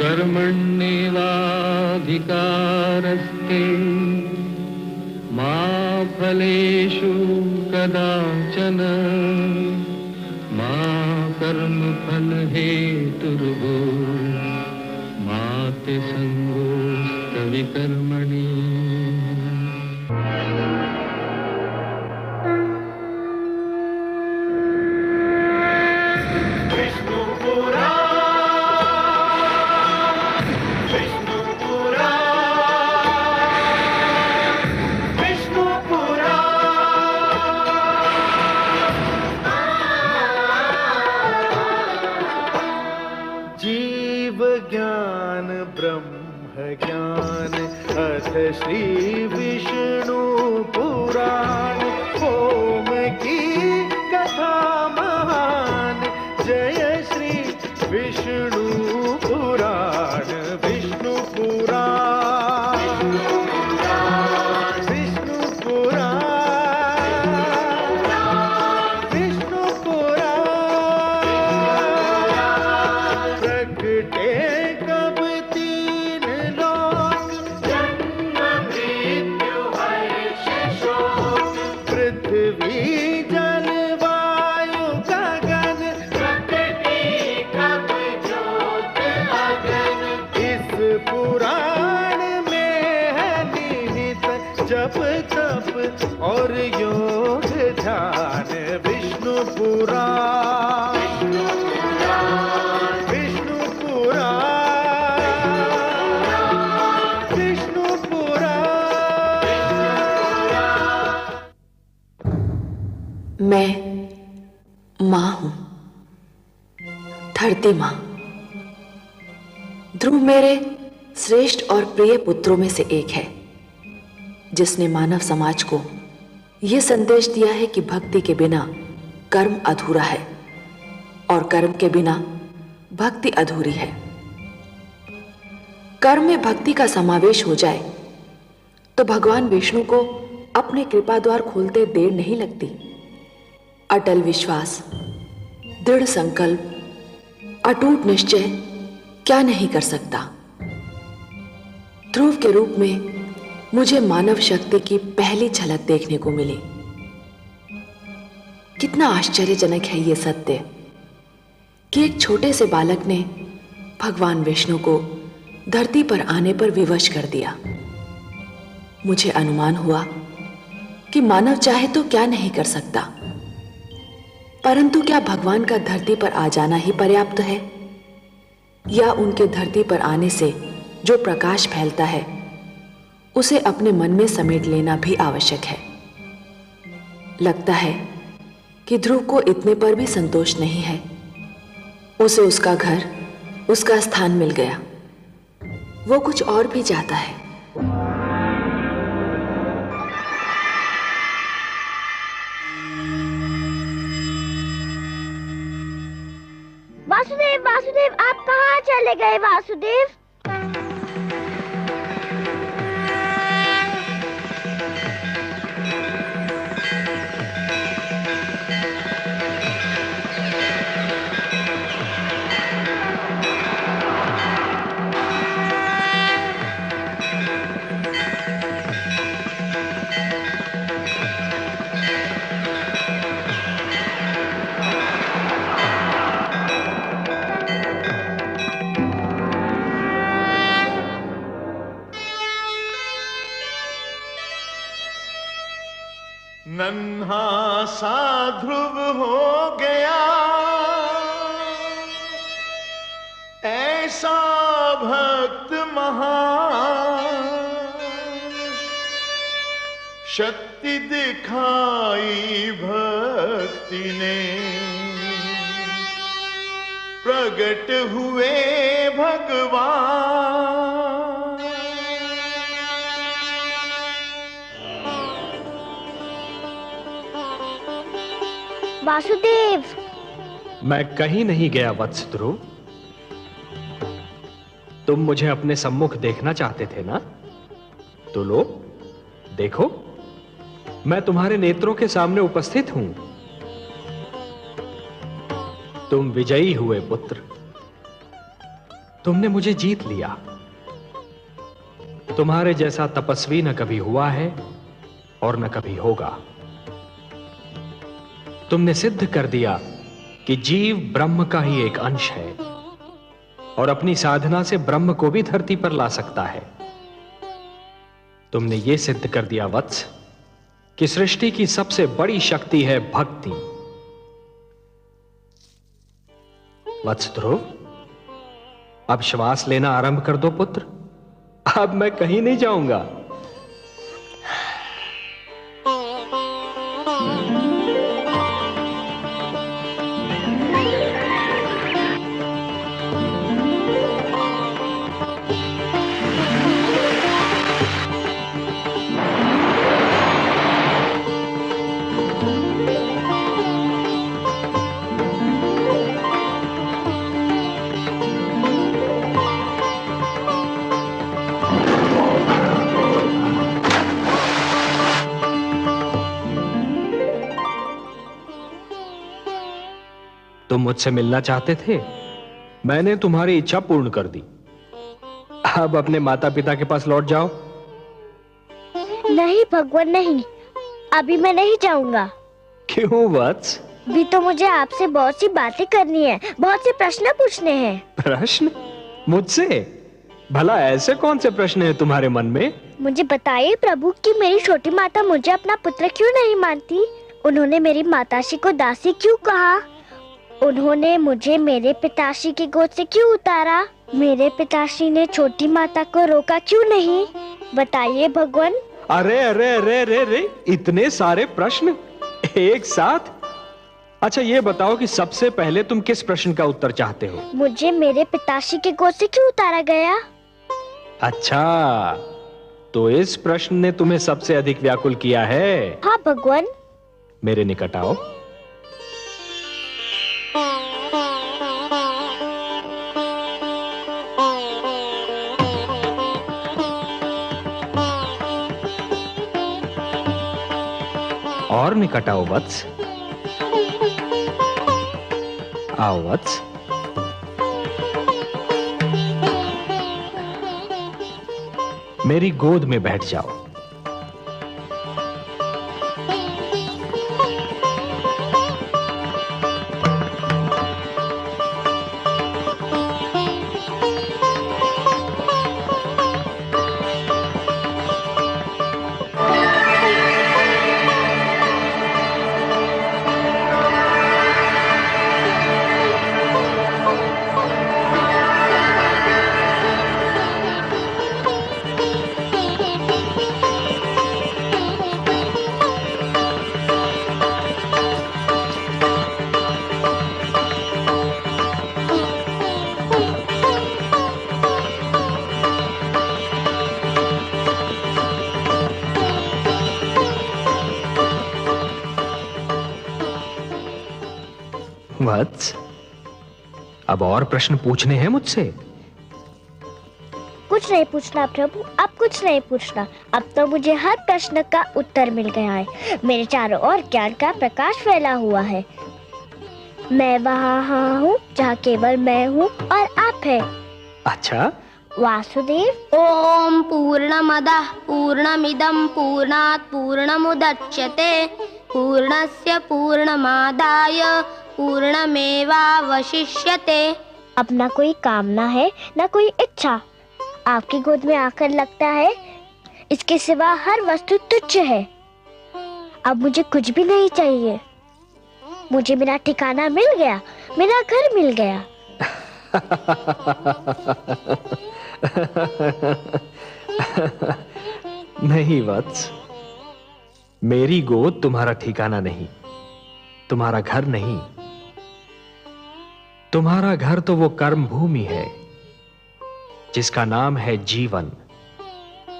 कर्मण्येवाधिकारस्ते मा फलेषु कदाचन मा कर्मफलहेतुर्भो मा ते संगोऽस्तविकर्मणि। श्री विष्णु पुराण ओम की कथा महान। जय श्री विष्णु पुराण विष्णु पुराण विष्णु पुराण विष्णु पुराण। प्रगटे कब तीन लोक पृथ्वी जल वायु गगन प्रकृति कब ज्योत अगन। इस पुराण में है निहित जप तप और योग ध्यान। विष्णु पुराण विष्णु पुराण विष्णु पुराण। मैं मां हूं, धरती मां। ध्रुव मेरे श्रेष्ठ और प्रिय पुत्रों में से एक है, जिसने मानव समाज को यह संदेश दिया है कि भक्ति के बिना कर्म अधूरा है और कर्म के बिना भक्ति अधूरी है। कर्म में भक्ति का समावेश हो जाए तो भगवान विष्णु को अपने कृपा द्वार खोलते देर नहीं लगती। अटल विश्वास, दृढ़ संकल्प, अटूट निश्चय क्या नहीं कर सकता। ध्रुव के रूप में मुझे मानव शक्ति की पहली झलक देखने को मिली। कितना आश्चर्यजनक है यह सत्य कि एक छोटे से बालक ने भगवान विष्णु को धरती पर आने पर विवश कर दिया। मुझे अनुमान हुआ कि मानव चाहे तो क्या नहीं कर सकता, परंतु क्या भगवान का धरती पर आ जाना ही पर्याप्त है, या उनके धरती पर आने से जो प्रकाश फैलता है उसे अपने मन में समेट लेना भी आवश्यक है। लगता है कि ध्रुव को इतने पर भी संतोष नहीं है। उसे उसका घर, उसका स्थान मिल गया, वो कुछ और भी चाहता है। वासुदेव, वासुदेव, आप कहाँ चले गए वासुदेव? नन्हा सा ध्रुव हो गया, ऐसा भक्त महान, शक्ति दिखाई भक्ति ने, प्रगट हुए भगवान। वासुदेव, मैं कहीं नहीं गया वत्स ध्रुव। तुम मुझे अपने सम्मुख देखना चाहते थे ना? तो लो, देखो, मैं तुम्हारे नेत्रों के सामने उपस्थित हूं। तुम विजयी हुए पुत्र। तुमने मुझे जीत लिया। तुम्हारे जैसा तपस्वी न कभी हुआ है और न कभी होगा। तुमने सिद्ध कर दिया कि जीव ब्रह्म का ही एक अंश है और अपनी साधना से ब्रह्म को भी धरती पर ला सकता है। तुमने यह सिद्ध कर दिया वत्स कि सृष्टि की सबसे बड़ी शक्ति है भक्ति। वत्स ध्रुव, अब श्वास लेना आरंभ कर दो पुत्र। अब मैं कहीं नहीं जाऊंगा। तुम मुझसे मिलना चाहते थे, मैंने तुम्हारी इच्छा पूर्ण कर दी। अब अपने माता पिता के पास लौट जाओ। नहीं भगवान नहीं, अभी मैं नहीं जाऊंगा। क्यों वत्स? भी तो मुझे आपसे बहुत सी बातें करनी है, बहुत से प्रश्न पूछने हैं। प्रश्न? मुझसे? भला ऐसे कौन से प्रश्न हैं तुम्हारे मन में? मुझे बताइए प्रभु कि मेरी छोटी माता मुझे अपना पुत्र क्यों नहीं मानती? उन्होंने मेरी माताश्री को दासी क्यों कहा? उन्होंने मुझे मेरे पिताश्री की गोद से क्यों उतारा? मेरे पिताश्री ने छोटी माता को रोका क्यों नहीं? बताइए भगवान। अरे अरे अरे अरे अरे, इतने सारे प्रश्न एक साथ? अच्छा ये बताओ कि सबसे पहले तुम किस प्रश्न का उत्तर चाहते हो? मुझे मेरे पिताश्री की गोद से क्यों उतारा गया? अच्छा, तो इस प्रश्न ने तुम्हें सबसे अधिक व्याकुल किया है? हाँ भगवान। मेरे निकट आओ। और निकट आओ वत्स। आओ वत्स। मेरी गोद में बैठ जाओ। वत्स, अब और प्रश्न पूछने हैं मुझसे? कुछ नहीं पूछना प्रभु, अब कुछ नहीं पूछना। अब तो मुझे हर प्रश्न का उत्तर मिल गया है। मेरे चारों ओर ज्ञान का प्रकाश फैला हुआ है। मैं वहाँ हूँ जहाँ केवल मैं हूँ और आप है। अच्छा वासुदेव। ओम पूर्णमदः पूर्णमिदं पूर्णात् पूर्णमुदच्यते पूर्णस्य पूर्णमादाय पूर्णमेवावशिष्यते। अब ना कोई कामना है ना कोई इच्छा। आपकी गोद में आकर लगता है इसके सिवा हर वस्तु तुच्छ है। अब मुझे कुछ भी नहीं चाहिए। मुझे मेरा ठिकाना मिल गया, मेरा घर मिल गया। नहीं वत्स, मेरी गोद तुम्हारा ठिकाना नहीं, तुम्हारा घर नहीं। तुम्हारा घर तो वो कर्म भूमि है जिसका नाम है जीवन,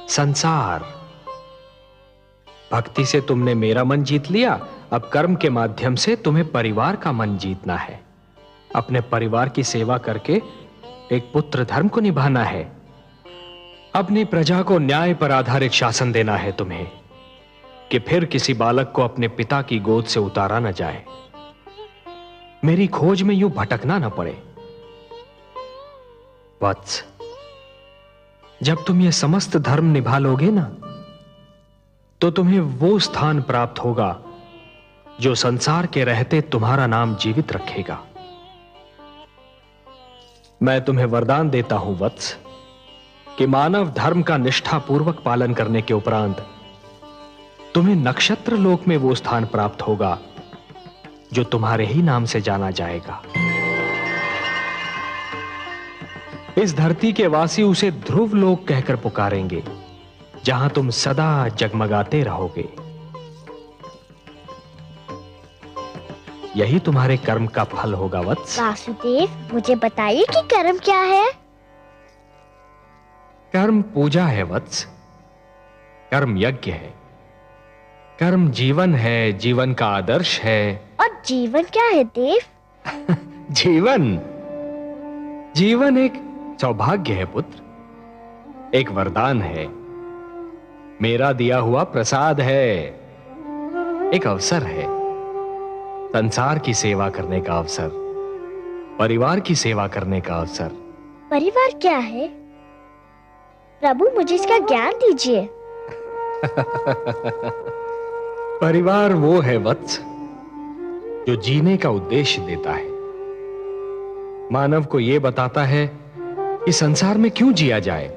संसार। भक्ति से तुमने मेरा मन जीत लिया, अब कर्म के माध्यम से तुम्हें परिवार का मन जीतना है। अपने परिवार की सेवा करके एक पुत्र धर्म को निभाना है। अपनी प्रजा को न्याय पर आधारित शासन देना है तुम्हें, कि फिर किसी बालक को अपने पिता की गोद से उतारा न जाए, मेरी खोज में यूं भटकना न पड़े। वत्स, जब तुम ये समस्त धर्म निभा लोगे ना, तो तुम्हें वो स्थान प्राप्त होगा जो संसार के रहते तुम्हारा नाम जीवित रखेगा। मैं तुम्हें वरदान देता हूं वत्स कि मानव धर्म का निष्ठापूर्वक पालन करने के उपरांत तुम्हें नक्षत्र लोक में वो स्थान प्राप्त होगा जो तुम्हारे ही नाम से जाना जाएगा। इस धरती के वासी उसे ध्रुव लोक कहकर पुकारेंगे, जहां तुम सदा जगमगाते रहोगे। यही तुम्हारे कर्म का फल होगा वत्स। वासुदेव, मुझे बताइए कि कर्म क्या है? कर्म पूजा है वत्स, कर्म यज्ञ है, कर्म जीवन है, जीवन का आदर्श है। और जीवन क्या है देव? जीवन एक सौभाग्य है पुत्र, एक वरदान है, मेरा दिया हुआ प्रसाद है, एक अवसर है, संसार की सेवा करने का अवसर, परिवार की सेवा करने का अवसर। परिवार क्या है? प्रभु, मुझे इसका ज्ञान दीजिए। परिवार वो है वत्स जो जीने का उद्देश्य देता है, मानव को यह बताता है कि संसार में क्यों जिया जाए,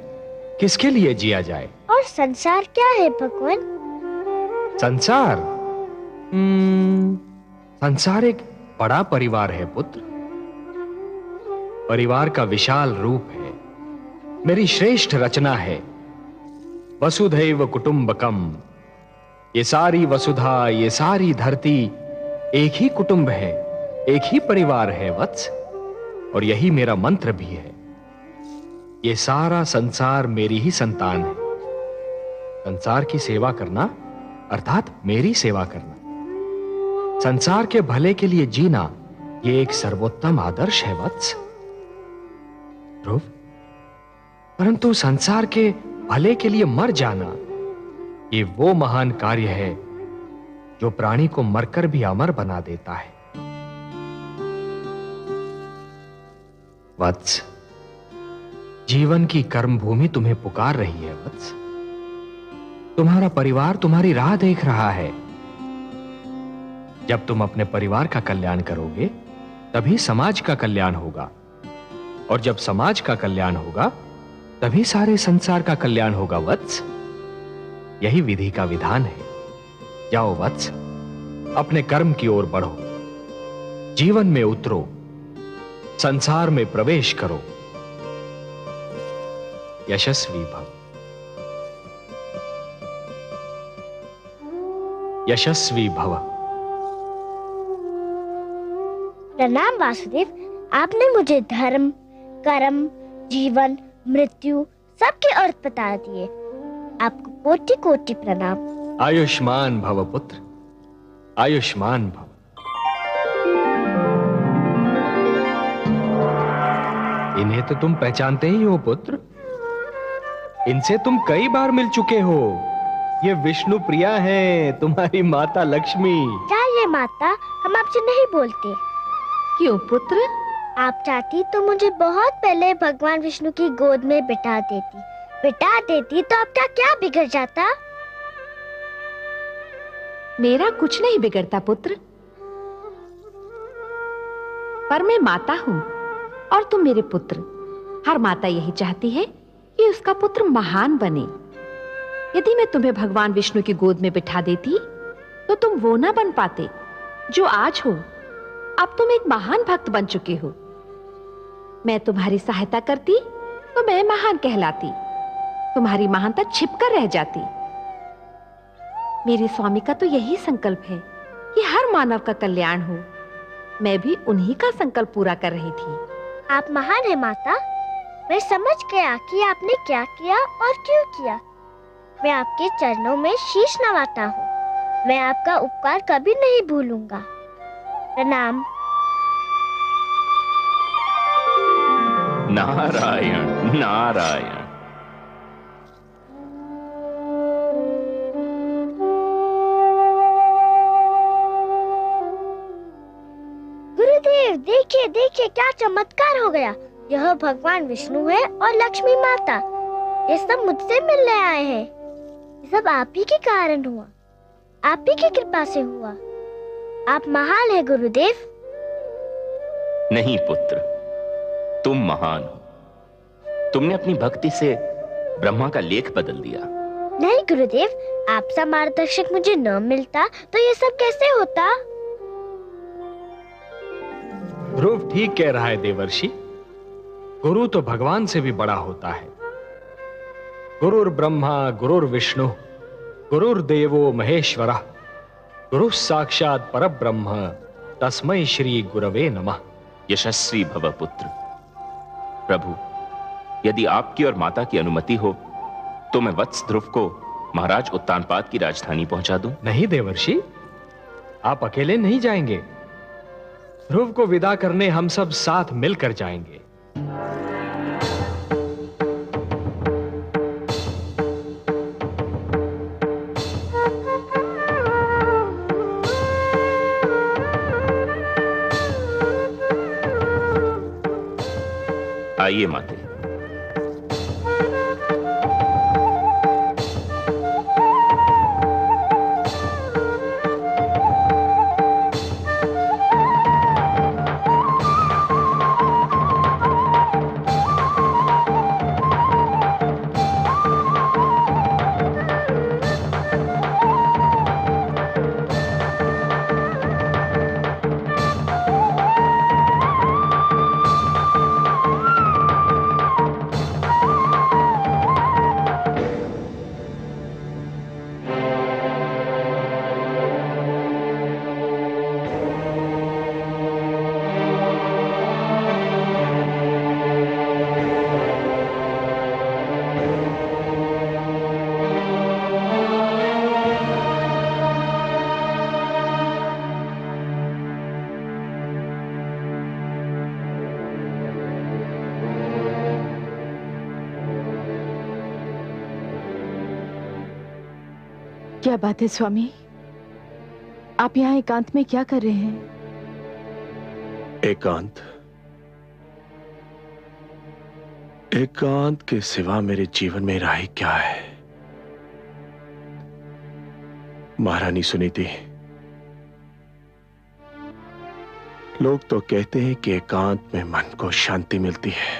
किसके लिए जिया जाए। और संसार क्या है भगवान? संसार संसार एक बड़ा परिवार है पुत्र, परिवार का विशाल रूप है, मेरी श्रेष्ठ रचना है। वसुधैव कुटुंबकम, ये सारी वसुधा, ये सारी धरती एक ही कुटुंब है, एक ही परिवार है वत्स, और यही मेरा मंत्र भी है। ये सारा संसार मेरी ही संतान है। संसार की सेवा करना अर्थात मेरी सेवा करना, संसार के भले के लिए जीना, ये एक सर्वोत्तम आदर्श है वत्स। ध्रुव, परंतु संसार के भले के लिए मर जाना, ये वो महान कार्य है जो प्राणी को मरकर भी अमर बना देता है। वत्स, जीवन की कर्म भूमि तुम्हें पुकार रही है वत्स। तुम्हारा परिवार तुम्हारी राह देख रहा है। जब तुम अपने परिवार का कल्याण करोगे, तभी समाज का कल्याण होगा, और जब समाज का कल्याण होगा, तभी सारे संसार का कल्याण होगा वत्स। यही विधि का विधान है। जाओ वत्स, अपने कर्म की ओर बढ़ो, जीवन में उतरो, संसार में प्रवेश करो। यशस्वी भव, यशस्वी भव। प्रणाम वासुदेव, आपने मुझे धर्म, कर्म, जीवन, मृत्यु सबके अर्थ बता दिए। आपको कोटि कोटि प्रणाम। आयुष्मान भव पुत्र, आयुष्मान भव। इन्हें तो तुम पहचानते ही हो पुत्र, इनसे तुम कई बार मिल चुके हो। ये विष्णु प्रिया हैं, तुम्हारी माता लक्ष्मी। क्या ये माता? हम आपसे नहीं बोलते। क्यों पुत्र? आप चाहती तो मुझे बहुत पहले भगवान विष्णु की गोद में बिठा देती तो आपका क्या बिगड़ जाता? मेरा कुछ नहीं बिगड़ता पुत्र, पर मैं माता हूं और तुम मेरे पुत्र। हर माता यही चाहती है कि उसका पुत्र महान बने। यदि मैं तुम्हें भगवान विष्णु की गोद में बिठा देती तो तुम वो ना बन पाते जो आज हो। अब तुम एक महान भक्त बन चुके हो। मैं तुम्हारी सहायता करती तो मैं महान कहलाती, तुम्हारी महानता छिपकर रह जाती। मेरे स्वामी का तो यही संकल्प है कि हर मानव का कल्याण हो। मैं भी उन्हीं का संकल्प पूरा कर रही थी। आप महान है माता। मैं समझ गया कि आपने क्या किया और क्यों किया। मैं आपके चरणों में शीश नवाता हूँ। मैं आपका उपकार कभी नहीं भूलूंगा। प्रणाम। नारायण नारायण। गुरुदेव, देखिए देखिए क्या चमत्कार हो गया। यह भगवान विष्णु है और लक्ष्मी माता। ये सब मुझसे मिलने आए हैं। ये सब आप ही के कारण हुआ, आप ही की कृपा से हुआ। आप महान है गुरुदेव। नहीं पुत्र, तुम महान हो। तुमने अपनी भक्ति से ब्रह्मा का लेख बदल दिया। नहीं गुरुदेव, आपसा मार्गदर्शक मुझे न मिलता तो ये सब कैसे होता? ध्रुव ठीक कह रहा है देवर्षि। गुरु तो भगवान से भी बड़ा होता है। गुरुर ब्रह्मा गुरुर विष्णु गुरुर्देवो महेश्वरः गुरु साक्षात परब्रह्म तस्मै श्री गुरवे नमः। यशस्वी भव पुत्र। प्रभु, यदि आपकी और माता की अनुमति हो तो मैं वत्स ध्रुव को महाराज उत्तानपाद की राजधानी पहुंचा दूं। नहीं देवर्षि, आप अकेले नहीं जाएंगे। ध्रुव को विदा करने हम सब साथ मिलकर जाएंगे। आइए माते। क्या बात है स्वामी, आप यहाँ एकांत में क्या कर रहे हैं? एकांत? एकांत के सिवा मेरे जीवन में राह क्या है? महारानी सुनीति, लोग तो कहते हैं कि एकांत में मन को शांति मिलती है,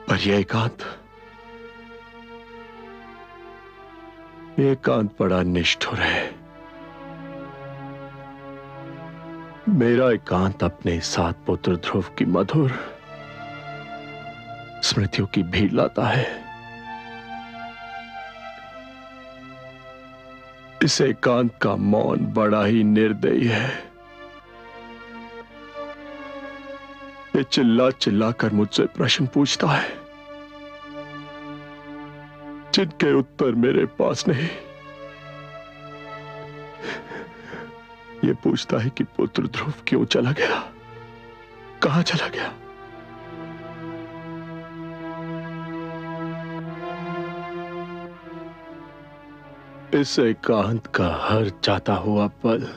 पर यह एकांत बड़ा निष्ठुर है। मेरा एकांत अपने साथ पुत्र ध्रुव की मधुर स्मृतियों की भीड़ लाता है। इस एकांत का मौन बड़ा ही निर्दयी है। ये चिल्ला चिल्ला कर मुझसे प्रश्न पूछता है जिनके उत्तर मेरे पास नहीं। ये पूछता है कि पुत्र ध्रुव क्यों चला गया, कहां चला गया। इस एकांत का हर जाता हुआ पल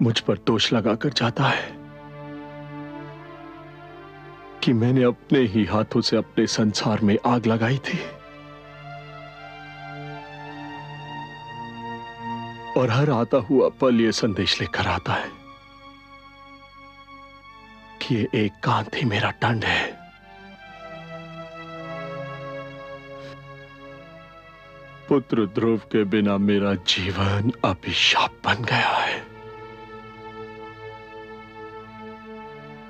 मुझ पर दोष लगाकर जाता है कि मैंने अपने ही हाथों से अपने संसार में आग लगाई थी, और हर आता हुआ पल यह संदेश लेकर आता है कि ये एकांत ही मेरा दंड है। पुत्र ध्रुव के बिना मेरा जीवन अभिशाप बन गया है,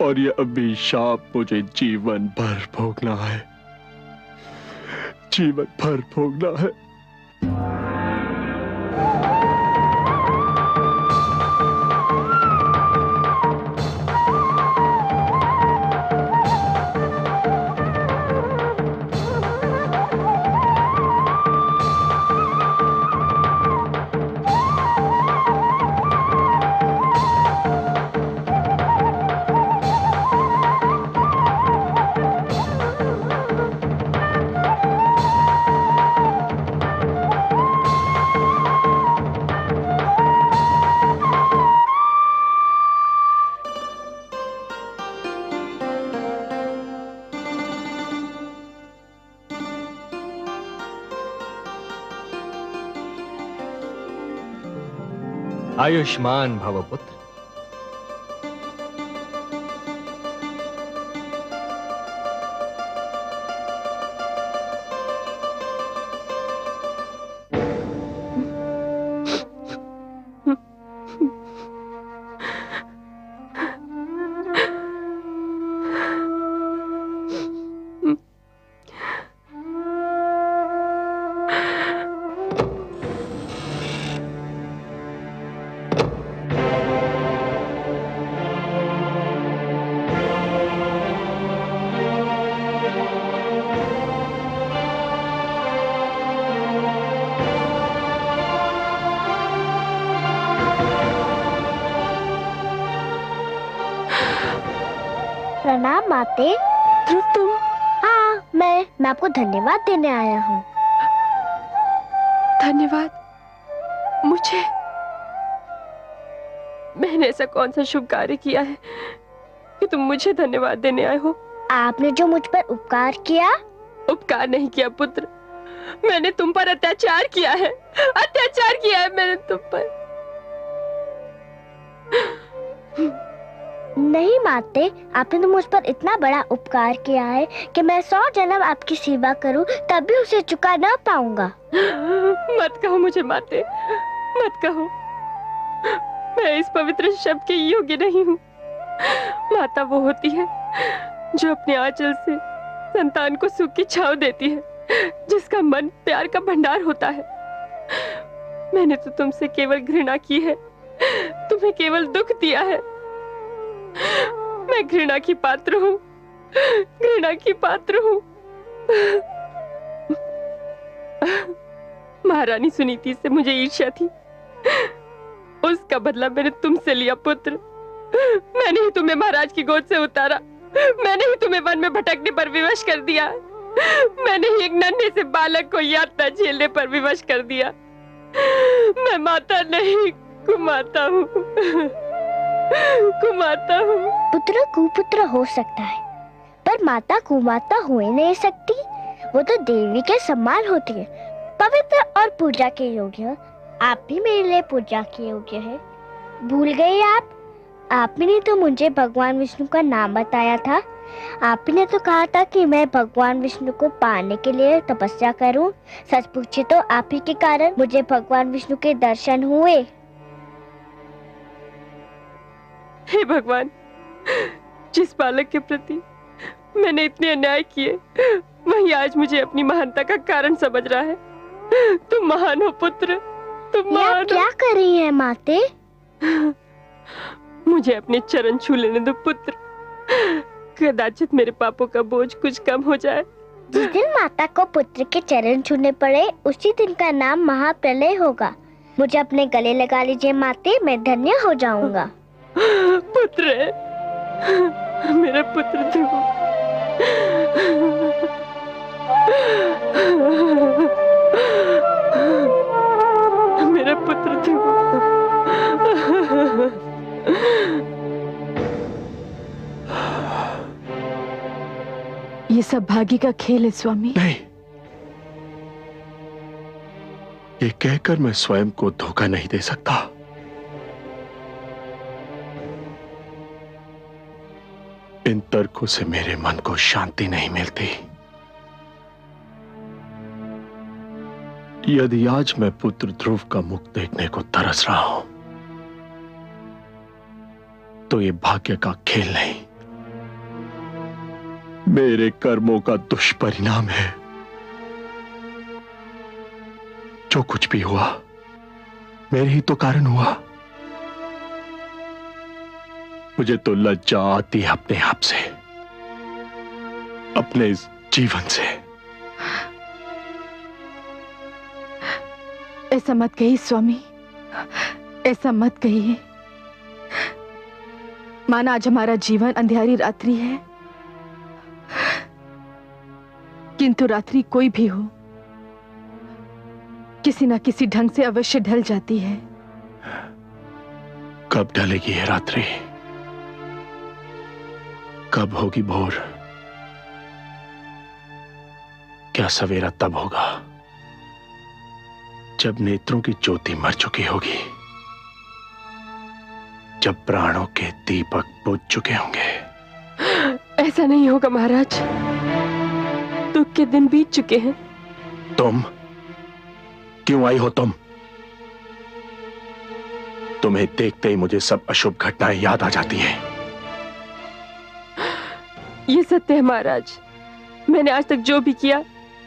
और यह अभिशाप मुझे जीवन भर भोगना है, जीवन भर भोगना है। आयुष्मान भव पुत्र। प्रणाम माते। ध्रुव तुम? हाँ, मैं आपको धन्यवाद देने आया हूँ। धन्यवाद? मुझे? मैंने ऐसा कौन सा शुभ कार्य किया है कि तुम मुझे धन्यवाद देने आए हो? आपने जो मुझ पर उपकार किया। उपकार नहीं किया पुत्र, मैंने तुम पर अत्याचार किया है। अत्याचार किया है मैंने तुम पर। नहीं माते, आपने तो मुझ पर इतना बड़ा उपकार किया है कि मैं 100 जन्म आपकी सेवा करूं तब भी उसे चुका ना पाऊंगा। मत कहो मुझे माते, मत कहो। मैं इस पवित्र शब्द के योग्य नहीं हूँ। माता वो होती है जो अपने आंचल से संतान को सुख की छांव देती है, जिसका मन प्यार का भंडार होता है। मैंने तो तुमसे केवल घृणा की है, तुम्हें केवल दुख दिया है। मैं घृणा की पात्र हूँ, घृणा की पात्र हूँ। महारानी सुनीति से मुझे ईर्ष्या थी, उसका बदला मैंने तुमसे लिया पुत्र। मैंने ही तुम्हें महाराज की गोद से उतारा, मैंने ही तुम्हें वन में भटकने पर विवश कर दिया, मैंने ही एक नन्हे से बालक को यातना झेलने पर विवश कर दिया। मैं माता नहीं, कुमाता हूँ, कुमाता हूँ। पुत्र कुपुत्र हो सकता है, पर माता कुमाता हो ही नहीं सकती। वो तो देवी के समान होती है, पवित्र और पूजा के योग्य। आप भी मेरे लिए पूजा के योग्य है। भूल गए आप? आपने तो मुझे भगवान विष्णु का नाम बताया था। आपने तो कहा था कि मैं भगवान विष्णु को पाने के लिए तपस्या करूं। सच पूछे तो आप ही के कारण मुझे भगवान विष्णु के दर्शन हुए। हे भगवान, जिस बालक के प्रति मैंने इतने अन्याय किए, वही आज मुझे अपनी महानता का कारण समझ रहा है। तुम महान हो पुत्र, तुम महान हो। क्या कर रही है माते? मुझे अपने चरण छू लेने दो पुत्र, कदाचित मेरे पापों का बोझ कुछ कम हो जाए। जिस दिन माता को पुत्र के चरण छूने पड़े, उसी दिन का नाम महाप्रलय होगा। मुझे अपने गले लगा लीजिए माते, मैं धन्य हो जाऊंगा। पुत्र, मेरा पुत्र ध्रुव, मेरा पुत्र ध्रुव। ये सब भाग्य का खेल है स्वामी। नहीं, ये कहकर मैं स्वयं को धोखा नहीं दे सकता। इन तर्कों से मेरे मन को शांति नहीं मिलती। यदि आज मैं पुत्र ध्रुव का मुख देखने को तरस रहा हूं, तो ये भाग्य का खेल नहीं, मेरे कर्मों का दुष्परिणाम है। जो कुछ भी हुआ मेरे ही तो कारण हुआ। मुझे तो लज्जा आती है अपने आप से, अपने इस जीवन से। ऐसा मत कहिए स्वामी, ऐसा मत कहिए। माना आज हमारा जीवन अंधेरी रात्रि है, किंतु रात्रि कोई भी हो, किसी न किसी ढंग से अवश्य ढल जाती है। कब ढलेगी ये रात्रि? कब होगी भोर? क्या सवेरा तब होगा जब नेत्रों की ज्योति मर चुकी होगी, जब प्राणों के दीपक बुझ चुके होंगे। ऐसा नहीं होगा महाराज, दुख के दिन बीत चुके हैं। तुम क्यों आई हो? तुम्हें देखते ही मुझे सब अशुभ घटनाएं याद आ जाती हैं। ये सत्य है महाराज, मैंने आज तक जो भी किया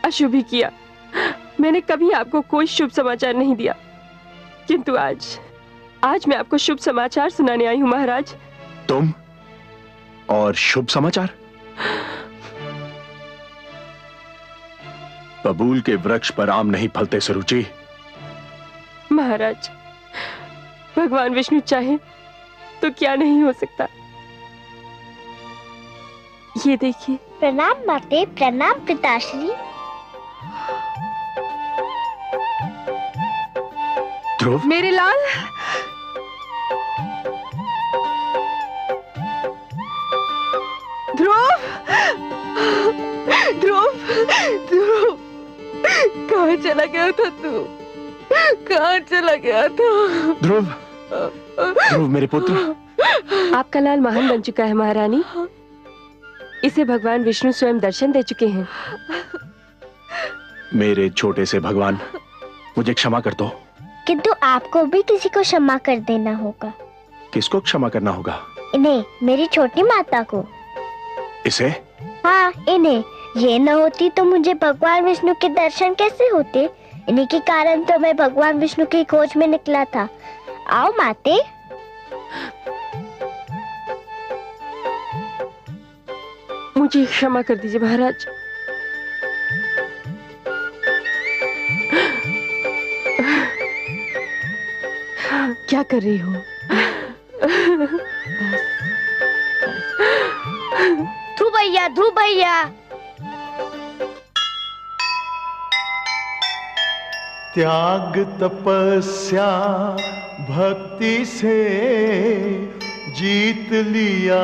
अशुभ ही किया। मैंने कभी आपको कोई शुभ समाचार नहीं दिया, किंतु आज मैं आपको शुभ समाचार सुनाने आई हूं महाराज। तुम और शुभ समाचार? बबूल के वृक्ष पर आम नहीं फलते सुरुचि। महाराज, भगवान विष्णु चाहे तो क्या नहीं हो सकता। ये देखिए। प्रणाम माते, प्रणाम पिताश्री। ध्रुव, मेरे लाल। ध्रुव, ध्रुव, ध्रुव, कहाँ चला गया था तू? कहाँ चला गया था? ध्रुव, ध्रुव मेरे पुत्र। आपका लाल महान बन चुका है महारानी। इसे भगवान विष्णु स्वयं दर्शन दे चुके हैं। मेरे छोटे से भगवान, मुझे क्षमा कर दो। किंतु आपको भी किसी को क्षमा कर देना होगा। किसको क्षमा करना होगा? इन्हें, मेरी छोटी माता को। इसे? हाँ, इन्हें। ये न होती तो मुझे भगवान विष्णु के दर्शन कैसे होते? इन्हीं के कारण तो मैं भगवान विष्णु की खोज में निकला था। आओ माते। मुझे क्षमा कर दीजिए महाराज। क्या कर रही हो? ध्रुव भैया, ध्रुव भैया। त्याग तपस्या भक्ति से जीत लिया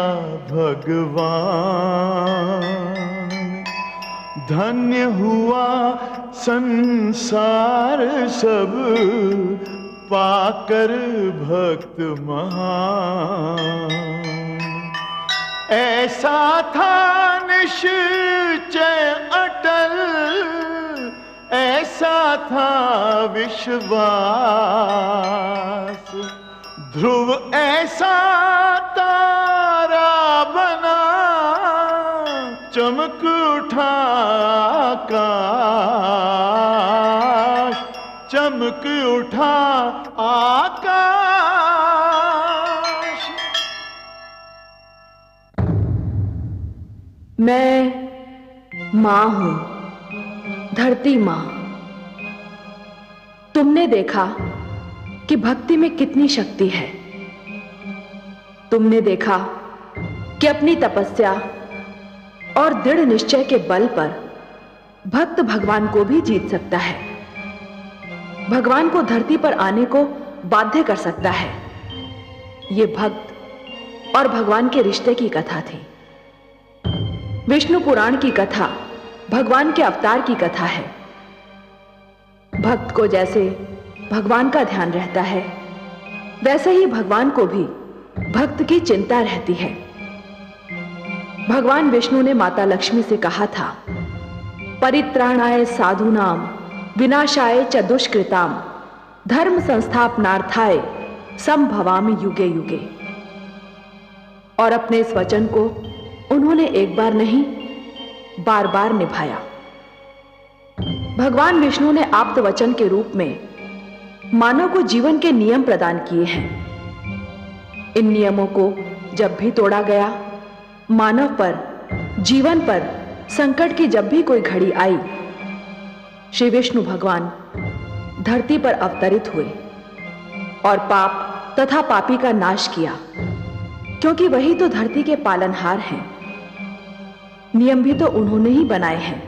भगवान। धन्य हुआ संसार सब पाकर भक्त महान। ऐसा था निश्चय अटल, ऐसा था विश्वास। ध्रुव ऐसा तारा बना, चमक उठा आकाश, चमक उठा आकाश। मैं मां हूं, धरती मां। तुमने देखा कि भक्ति में कितनी शक्ति है। तुमने देखा कि अपनी तपस्या और दृढ़ निश्चय के बल पर भक्त भगवान को भी जीत सकता है, भगवान को धरती पर आने को बाध्य कर सकता है। यह भक्त और भगवान के रिश्ते की कथा थी। विष्णु पुराण की कथा भगवान के अवतार की कथा है। भक्त को जैसे भगवान का ध्यान रहता है, वैसे ही भगवान को भी भक्त की चिंता रहती है। भगवान विष्णु ने माता लक्ष्मी से कहा था, परित्राणाय साधूनाम विनाशाय च दुष्कृताम धर्म संस्थापनार्थाय संभवामि युगे युगे। और अपने इस वचन को उन्होंने एक बार नहीं, बार बार निभाया। भगवान विष्णु ने आप्त वचन के रूप में मानव को जीवन के नियम प्रदान किए हैं। इन नियमों को जब भी तोड़ा गया, मानव पर, जीवन पर संकट की जब भी कोई घड़ी आई, श्री विष्णु भगवान धरती पर अवतरित हुए और पाप तथा पापी का नाश किया, क्योंकि वही तो धरती के पालनहार हैं। नियम भी तो उन्होंने ही बनाए हैं,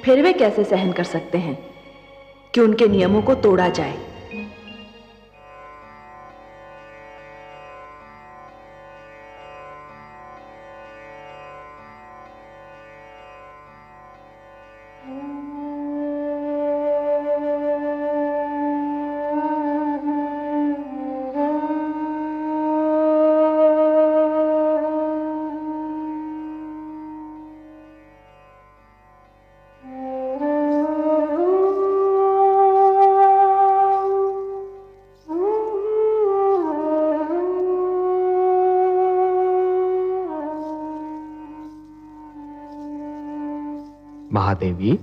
फिर वे कैसे सहन कर सकते हैं कि उनके नियमों को तोड़ा जाए। महादेवी,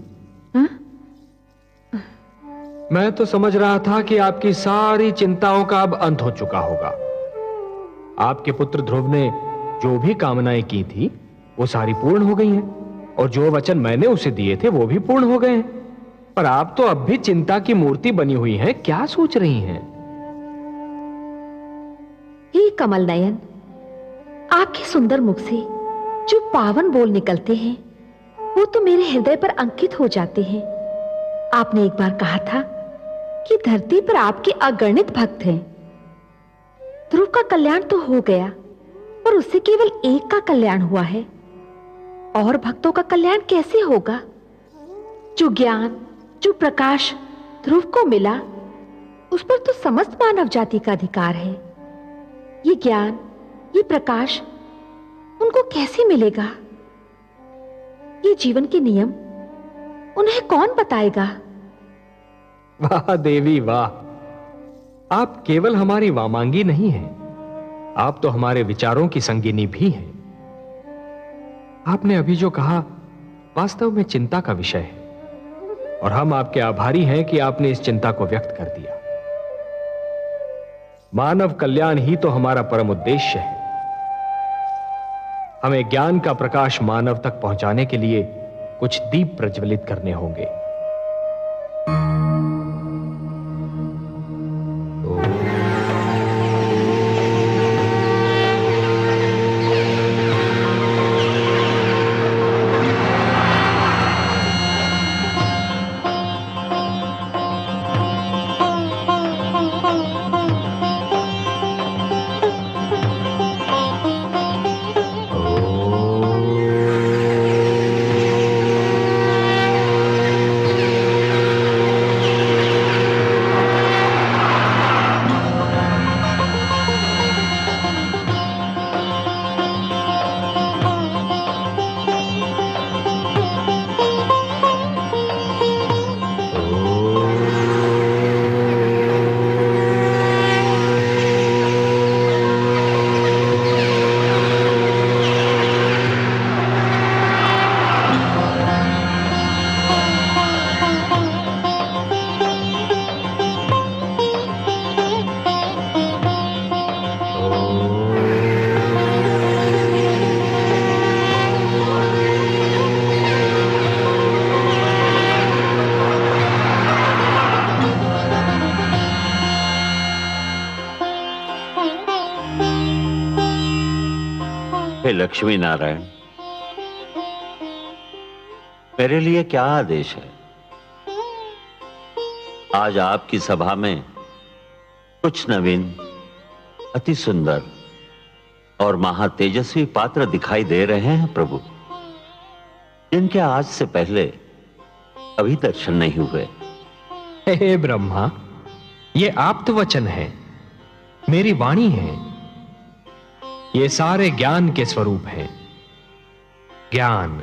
मैं तो समझ रहा था कि आपकी सारी चिंताओं का अब अंत हो चुका होगा। आपके पुत्र ध्रुव ने जो भी कामनाएं की थी वो सारी पूर्ण हो गई हैं, और जो वचन मैंने उसे दिए थे वो भी पूर्ण हो गए हैं। पर आप तो अब भी चिंता की मूर्ति बनी हुई हैं। क्या सोच रही हैं? हे कमल नयन, आपके सुंदर मुख से जो पावन बोल निकलते हैं वो तो मेरे हृदय पर अंकित हो जाते हैं। आपने एक बार कहा था कि धरती पर आपके अगणित भक्त हैं। ध्रुव का कल्याण तो हो गया, पर उससे केवल एक का कल्याण हुआ है, और भक्तों का कल्याण कैसे होगा? जो ज्ञान, जो प्रकाश ध्रुव को मिला, उस पर तो समस्त मानव जाति का अधिकार है। ये ज्ञान, ये प्रकाश उनको कैसे मिलेगा? ये जीवन के नियम उन्हें कौन बताएगा? वाह देवी वाह, आप केवल हमारी वामांगी नहीं हैं, आप तो हमारे विचारों की संगिनी भी हैं। आपने अभी जो कहा वास्तव में चिंता का विषय है, और हम आपके आभारी हैं कि आपने इस चिंता को व्यक्त कर दिया। मानव कल्याण ही तो हमारा परम उद्देश्य है। हमें ज्ञान का प्रकाश मानव तक पहुंचाने के लिए कुछ दीप प्रज्वलित करने होंगे। लक्ष्मी नारायण, मेरे लिए क्या आदेश है? आज आपकी सभा में कुछ नवीन, अति सुंदर और महातेजस्वी पात्र दिखाई दे रहे हैं प्रभु, जिनके आज से पहले अभी दर्शन नहीं हुए। हे ब्रह्मा, ये आप्त वचन है, मेरी वाणी है। ये सारे ज्ञान के स्वरूप हैं। ज्ञान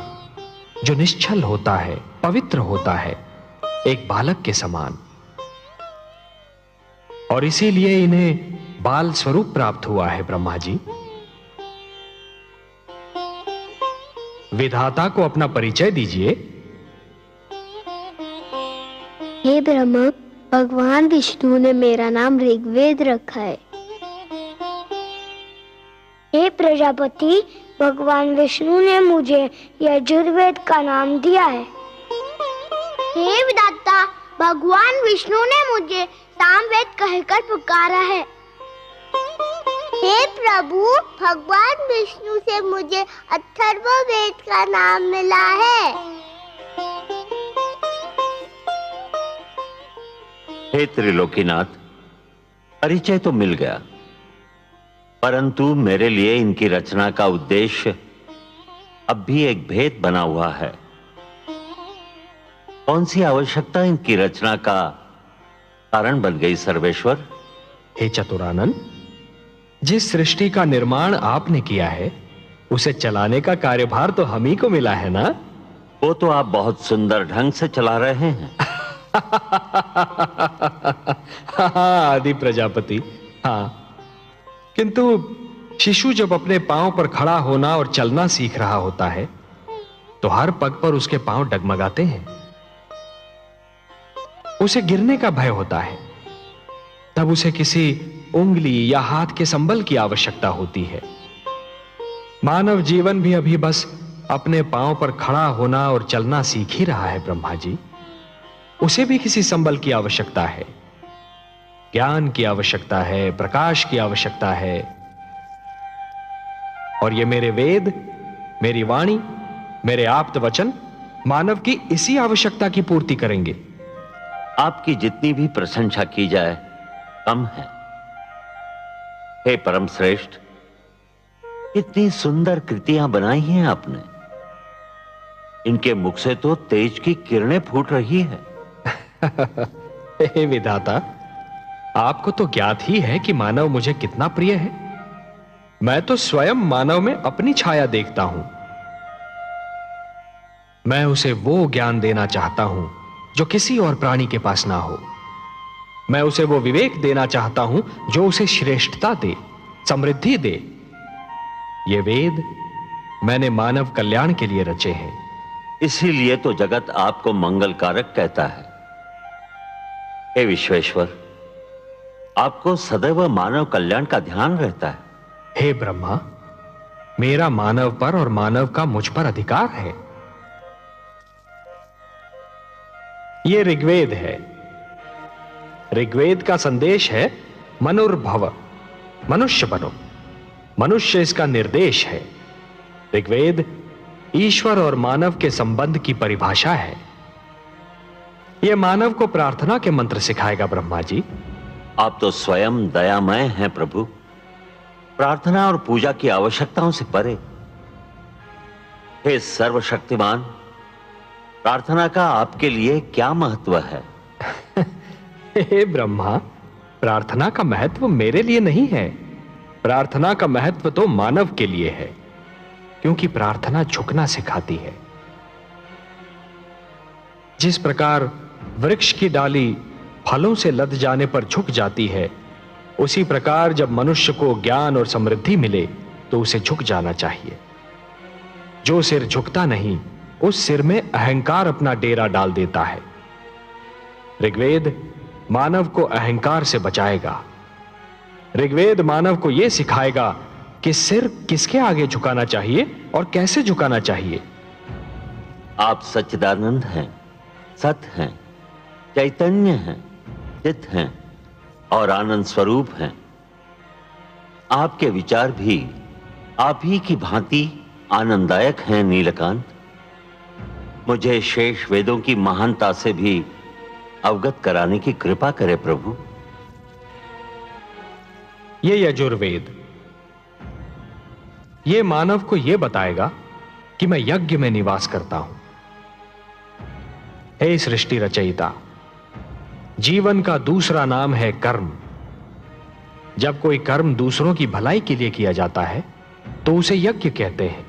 जो निश्चल होता है, पवित्र होता है, एक बालक के समान, और इसीलिए इन्हें बाल स्वरूप प्राप्त हुआ है। ब्रह्मा जी, विधाता को अपना परिचय दीजिए। हे ब्रह्मा, भगवान विष्णु ने मेरा नाम ऋग्वेद रखा है। हे प्रजापति, भगवान विष्णु ने मुझे यजुर्वेद का नाम दिया है। हे विधाता, भगवान विष्णु ने मुझे सामवेद कहकर पुकारा है। हे प्रभु, भगवान विष्णु से मुझे अथर्ववेद का नाम मिला है। हे त्रिलोकीनाथ, परिचय तो मिल गया, परंतु मेरे लिए इनकी रचना का उद्देश्य अब भी एक भेद बना हुआ है। कौन सी आवश्यकता इनकी रचना का कारण बन गई सर्वेश्वर? हे चतुरानन, जिस सृष्टि का निर्माण आपने किया है उसे चलाने का कार्यभार तो हम ही को मिला है ना? वो तो आप बहुत सुंदर ढंग से चला रहे हैं। आदि प्रजापति, हाँ, किंतु शिशु जब अपने पांव पर खड़ा होना और चलना सीख रहा होता है तो हर पग पर उसके पांव डगमगाते हैं। उसे गिरने का भय होता है, तब उसे किसी उंगली या हाथ के संबल की आवश्यकता होती है। मानव जीवन भी अभी बस अपने पांव पर खड़ा होना और चलना सीख ही रहा है ब्रह्मा जी। उसे भी किसी संबल की आवश्यकता है, ज्ञान की आवश्यकता है, प्रकाश की आवश्यकता है। और ये मेरे वेद, मेरी वाणी, मेरे आप्त वचन मानव की इसी आवश्यकता की पूर्ति करेंगे। आपकी जितनी भी प्रशंसा की जाए कम है। हे परम श्रेष्ठ, कितनी सुंदर कृतियां बनाई हैं आपने। इनके मुख से तो तेज की किरणें फूट रही है। हे विधाता, आपको तो ज्ञात ही है कि मानव मुझे कितना प्रिय है। मैं तो स्वयं मानव में अपनी छाया देखता हूं। मैं उसे वो ज्ञान देना चाहता हूं जो किसी और प्राणी के पास ना हो। मैं उसे वो विवेक देना चाहता हूं जो उसे श्रेष्ठता दे, समृद्धि दे। ये वेद मैंने मानव कल्याण के लिए रचे हैं। इसीलिए तो जगत आपको मंगलकारक कहता है। हे विश्वेश्वर, आपको सदैव मानव कल्याण का ध्यान रहता है। हे ब्रह्मा, मेरा मानव पर और मानव का मुझ पर अधिकार है। ये ऋग्वेद है। ऋग्वेद का संदेश है मनुर्भव, मनुष्य बनो। मनुष्य इसका निर्देश है। ऋग्वेद ईश्वर और मानव के संबंध की परिभाषा है। यह मानव को प्रार्थना के मंत्र सिखाएगा ब्रह्मा जी। आप तो स्वयं दयामय हैं प्रभु, प्रार्थना और पूजा की आवश्यकताओं से परे। हे सर्वशक्तिमान, प्रार्थना का आपके लिए क्या महत्व है? हे ब्रह्मा, प्रार्थना का महत्व मेरे लिए नहीं है। प्रार्थना का महत्व तो मानव के लिए है, क्योंकि प्रार्थना झुकना सिखाती है। जिस प्रकार वृक्ष की डाली फलों से लद जाने पर झुक जाती है, उसी प्रकार जब मनुष्य को ज्ञान और समृद्धि मिले तो उसे झुक जाना चाहिए। जो सिर झुकता नहीं, उस सिर में अहंकार अपना डेरा डाल देता है। ऋग्वेद मानव को अहंकार से बचाएगा। ऋग्वेद मानव को यह सिखाएगा कि सिर किसके आगे झुकाना चाहिए और कैसे झुकाना चाहिए। आप सच्चिदानंद हैं, सत हैं, चैतन्य हैं, चित हैं और आनंद स्वरूप हैं। आपके विचार भी आप ही की भांति आनंददायक हैं नीलकांत। मुझे शेष वेदों की महानता से भी अवगत कराने की कृपा करे प्रभु। ये यजुर्वेद, ये मानव को यह बताएगा कि मैं यज्ञ में निवास करता हूं। हे सृष्टि रचयिता, जीवन का दूसरा नाम है कर्म। जब कोई कर्म दूसरों की भलाई के लिए किया जाता है तो उसे यज्ञ कहते हैं।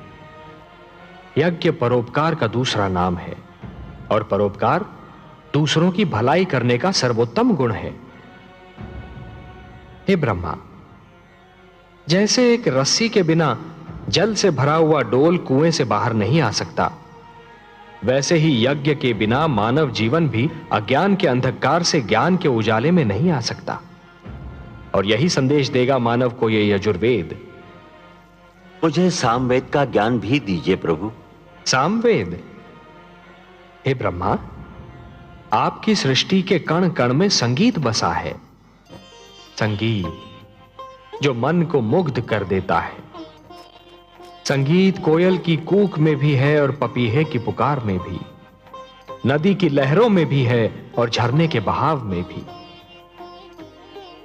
यज्ञ परोपकार का दूसरा नाम है और परोपकार दूसरों की भलाई करने का सर्वोत्तम गुण है। हे ब्रह्मा, जैसे एक रस्सी के बिना जल से भरा हुआ डोल कुएं से बाहर नहीं आ सकता, वैसे ही यज्ञ के बिना मानव जीवन भी अज्ञान के अंधकार से ज्ञान के उजाले में नहीं आ सकता। और यही संदेश देगा मानव को यह यजुर्वेद। मुझे सामवेद का ज्ञान भी दीजिए प्रभु। सामवेद? हे ब्रह्मा, आपकी सृष्टि के कण कण में संगीत बसा है। संगीत जो मन को मुग्ध कर देता है। संगीत कोयल की कूक में भी है और पपीहे की पुकार में भी, नदी की लहरों में भी है और झरने के बहाव में भी।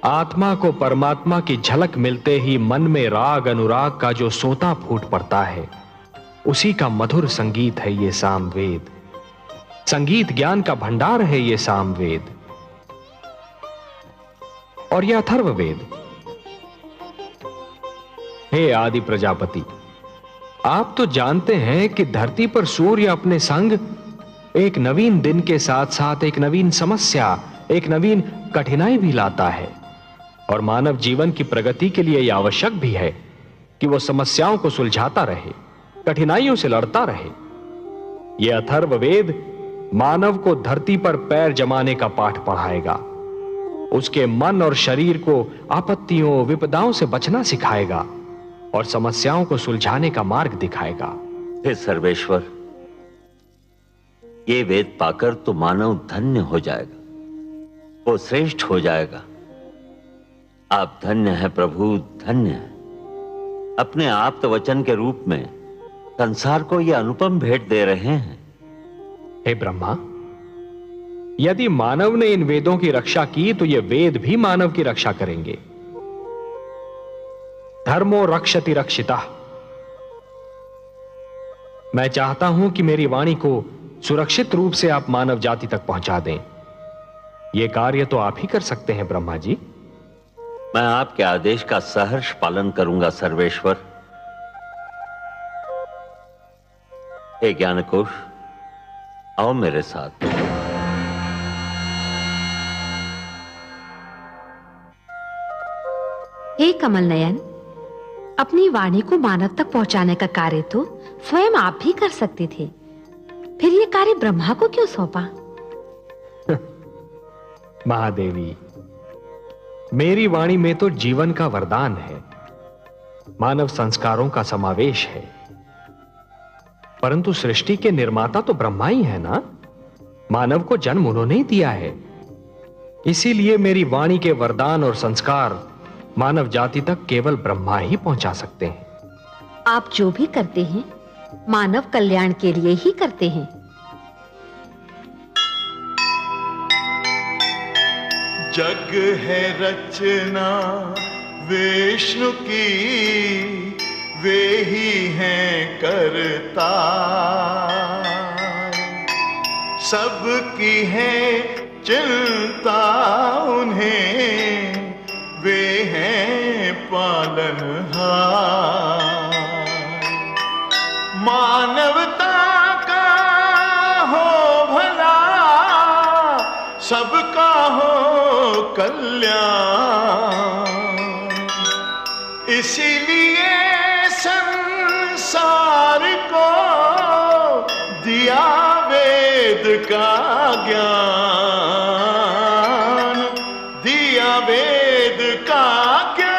आत्मा को परमात्मा की झलक मिलते ही मन में राग अनुराग का जो सोता फूट पड़ता है, उसी का मधुर संगीत है ये सामवेद। संगीत ज्ञान का भंडार है ये सामवेद। और यह अथर्ववेद। हे आदि प्रजापति, आप तो जानते हैं कि धरती पर सूर्य अपने संग एक नवीन दिन के साथ साथ एक नवीन समस्या, एक नवीन कठिनाई भी लाता है। और मानव जीवन की प्रगति के लिए यह आवश्यक भी है कि वह समस्याओं को सुलझाता रहे, कठिनाइयों से लड़ता रहे। यह अथर्ववेद मानव को धरती पर पैर जमाने का पाठ पढ़ाएगा, उसके मन और शरीर को आपत्तियों विपदाओं से बचना सिखाएगा और समस्याओं को सुलझाने का मार्ग दिखाएगा। हे सर्वेश्वर, ये वेद पाकर तो मानव धन्य हो जाएगा, वो श्रेष्ठ हो जाएगा। आप धन्य हैं प्रभु, धन्य हैं। अपने आप्त वचन के रूप में संसार को यह अनुपम भेंट दे रहे हैं। हे ब्रह्मा, यदि मानव ने इन वेदों की रक्षा की तो ये वेद भी मानव की रक्षा करेंगे। धर्मो रक्षति रक्षिता। मैं चाहता हूं कि मेरी वाणी को सुरक्षित रूप से आप मानव जाति तक पहुंचा दें। यह कार्य तो आप ही कर सकते हैं ब्रह्मा जी। मैं आपके आदेश का सहर्ष पालन करूंगा सर्वेश्वर। हे ज्ञानकोश, आओ मेरे साथ। हे कमल नयन, अपनी वाणी को मानव तक पहुंचाने का कार्य तो स्वयं आप भी कर सकते थे, फिर यह कार्य ब्रह्मा को क्यों सौंपा? महादेवी, मेरी वाणी में तो जीवन का वरदान है, मानव संस्कारों का समावेश है, परंतु सृष्टि के निर्माता तो ब्रह्मा ही है ना। मानव को जन्म उन्होंने ही दिया है, इसीलिए मेरी वाणी के वरदान और संस्कार मानव जाति तक केवल ब्रह्मा ही पहुंचा सकते हैं। आप जो भी करते हैं मानव कल्याण के लिए ही करते हैं। जग है रचना विष्णु की, वे ही हैं करता। सबकी है चिंता उन्हें, वे हैं पालनहार। मानवता का हो भला, सबका हो कल्याण, इसीलिए संसार को दिया वेद का ज्ञान, दिया वेद का ज्ञान।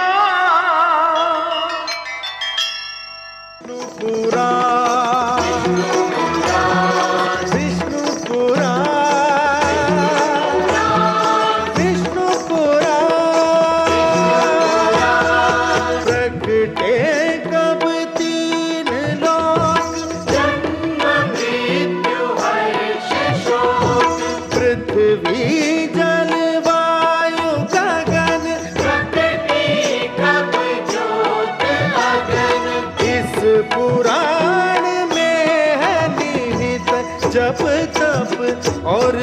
और